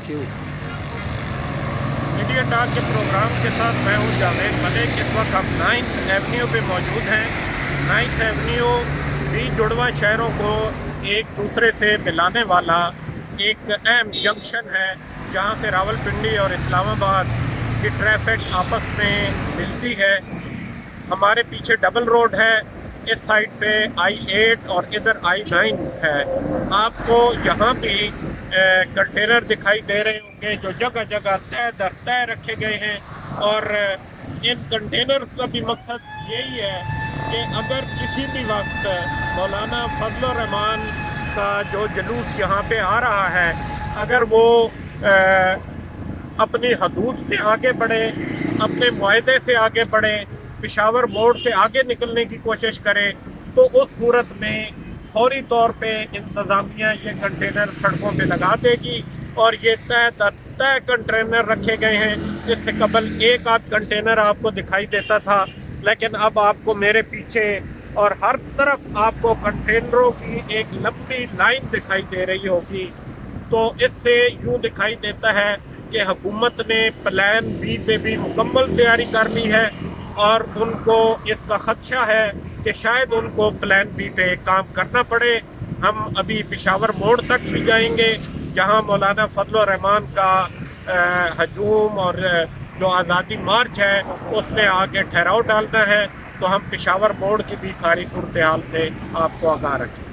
Thank you. Media talk के programme के साथ मैं हूं जावेद मलिक। इस वक्त हम 9th एवेन्यू पे मौजूद हैं। 9th एवेन्यू भी जुड़वा शहरों को एक दूसरे से मिलाने वाला एक अहम जंक्शन है, जहां से रावलपिंडी और इस्लामाबाद की ट्रैफिक आपस में मिलती है। हमारे पीछे डबल रोड है, इस साइड पे I8 और इधर I9 है। आपको यहाँ भी कंटेनर दिखाई दे रहे होंगे जो जगह जगह तय दर तय रखे गए हैं, और इन कंटेनर का भी मकसद यही है कि अगर किसी भी वक्त मौलाना फजल रहमान का जो जुलूस यहाँ पे आ रहा है, अगर वो अपनी हदूद से आगे बढ़े, अपने मुआहदे से आगे बढ़े, पेशावर मोड़ से आगे निकलने की कोशिश करे, तो उस सूरत में फौरी तौर पे इंतज़ामिया ये कंटेनर सड़कों पे लगा देगी। और ये तय कंटेनर रखे गए हैं। इससे कबल एक आध कंटेनर आपको दिखाई देता था, लेकिन अब आपको मेरे पीछे और हर तरफ आपको कंटेनरों की एक लंबी लाइन दिखाई दे रही होगी। तो इससे यूँ दिखाई देता है कि हुकूमत ने प्लान बी पे भी मुकम्मल तैयारी कर ली है, और उनको इसका खदशा है कि शायद उनको प्लान बी पे काम करना पड़े। हम अभी पेशावर मोड़ तक भी जाएंगे, जहां मौलाना फजल रहमान का हजूम और जो आज़ादी मार्च है उसमें आगे ठहराव डालना है। तो हम पेशावर मोड़ की भी सारी सूरत हाल से आपको आगाह रखें।